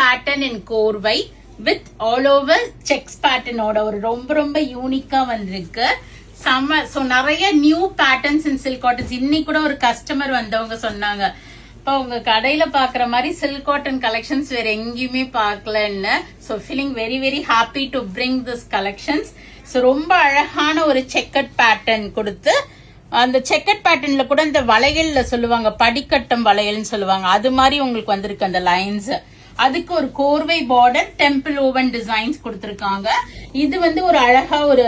pattern in கோர்வை with all over checks pattern ஓட ஒரு ரொம்ப யூனிக்கா வந்திருக்கு. சோ நிறைய நியூ பேட்டர்ன்ஸ் இன் சில்க் காட்டன்ஸ். இன்னைக்கு கூட ஒரு கஸ்டமர் வந்தவங்க சொன்னாங்க, இப்போ உங்க கடையில பாக்குற மாதிரி சில்க் காட்டன் கலெக்ஷன்ஸ் வேற எங்கேயுமே பார்க்கலன்னு. So feeling very happy to bring this collections. So ரொம்ப அழகான ஒரு செக்கட் பேட்டர்ன் கொடுத்து, அந்த செக்கட் பேட்டர்ன்ல கூட இந்த வளையல்ல சொல்லுவாங்க, படிக்கட்டம் வளையல்னு சொல்லுவாங்க, அது மாதிரி உங்களுக்கு வந்திருக்கு அந்த லைன்ஸ். அதுக்கு ஒரு கோர்வை பார்டர், டெம்பிள் ஓவன் டிசைன்ஸ் கொடுத்திருக்காங்க. இது ஒரு அழகா ஒரு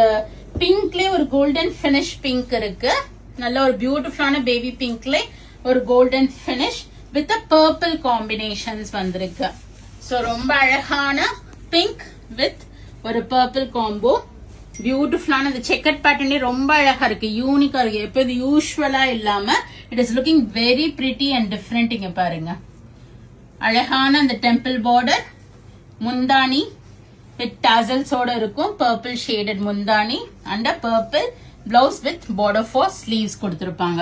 பிங்க்லயே ஒரு கோல்டன் பினிஷ் பிங்க் இருக்கு. நல்ல ஒரு பியூட்டிஃபுல்லான பேபி பிங்க்ல ஒரு golden finish with purple combinations வந்திருக்கு. சோ ரொம்ப அழகான பிங்க் வித் ஒரு பர்பிள் காம்போ. பியூட்டிஃபுல்லான இந்த செக்கட் பேட்டர்னே ரொம்ப அழகா இருக்கு, யூனிக்கா இருக்கு. எப்போது யூஸ்வலா இல்லாம it is looking very pretty and different. இங்க பாருங்க, அழகான அந்த டெம்பிள் பார்டர், முந்தானி வித் டாசல்ஸோட இருக்கும், பர்பிள் ஷேடட் முந்தானி and purple blouse with border for sleeves கொடுத்திருப்பாங்க,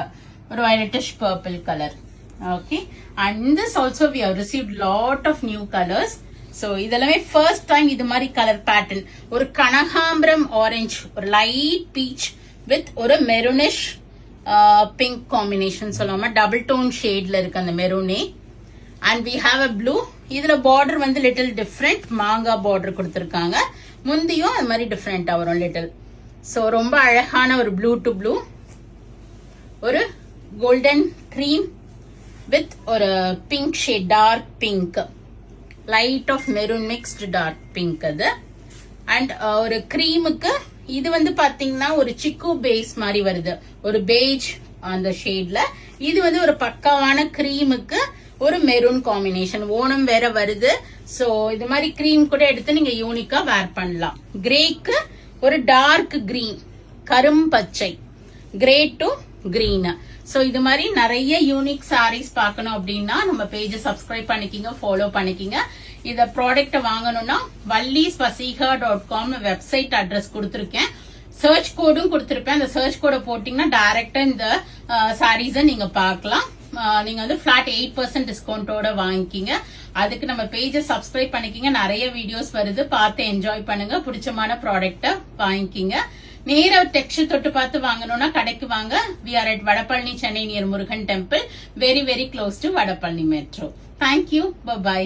ஒரு violetish purple colour. Okay, and this also we have received lot of new colours. So இதெல்லாமே ஃபர்ஸ்ட் டைம் இது மாதிரி கலர் பேட்டர்ன். ஒரு கனகாம்பரம் ஆரஞ்சு, ஒரு லைட் பீச் வித் ஒரு மெரூனிஷ் பிங்க் காம்பினேஷன் சொல்லாம டபுள் டோன் ஷேட்ல இருக்கு அந்த மெரூனே. And we have a blue. இதுல பார்டர் லிட்டில் டிஃப்ரெண்ட், மாங்கா பார்டர் கொடுத்திருக்காங்க. முந்தியும் அது மாதிரி டிஃப்ரெண்டா வரும் லிட்டில். சோ ரொம்ப அழகான ஒரு ப்ளூ டு ப்ளூ, ஒரு கோல்டன் கிரீம் வித் ஒரு pink shade, dark pink, light of maroon mixed dark pink அது. அண்ட் ஒரு கிரீமுக்கு இது பாத்தீங்கன்னா ஒரு சிக்கு பேஸ் மாதிரி வருது, ஒரு பேஜ் அந்த ஷேட்ல. இது ஒரு பக்காவான கிரீமுக்கு ஒரு மெரூன் காம்பினேஷன். ஓணம் வேற வருது, சோ இது மாதிரி கிரீம் கூட எடுத்து நீங்க யூனிக்கா வேர் பண்ணலாம். கிரேக்கு ஒரு டார்க் கிரீன், கரும் பச்சை, கிரே டு கிரீன். சோ இது மாதிரி நிறைய யூனிக் சாரீஸ் பார்க்கணும் அப்படின்னா நம்ம பேஜை சப்ஸ்கிரைப் பண்ணிக்கிங்க, ஃபாலோ பண்ணிக்கிங்க. இந்த ப்ராடக்ட் வாங்கணும்னா vallisvasiha.com வெப்சைட் அட்ரஸ் கொடுத்திருக்கேன். சர்ச் கோடும் கொடுத்திருப்பேன். அந்த சர்ச் கோட போட்டீங்கன்னா டைரக்டா இந்த சாரீஸை நீங்க பார்க்கலாம். நீங்க பிளாட் 8% டிஸ்கவுண்டோட வாங்கிக்கிங்க. அதுக்கு நம்ம பேஜை சப்ஸ்கிரைப் பண்ணிக்கிங்க. நிறைய வீடியோஸ் வருது, பார்த்து என்ஜாய் பண்ணுங்க. பிடிச்சமான ப்ராடக்ட வாங்கிக்கிங்க. நேர டெக்ஸ்ட் தொட்டு பார்த்து வாங்கணும்னா கடைக்கு வாங்க. We are at Vadapalani, Chennai, near Murugan temple, very close to Vadapalani metro. Thank you, by.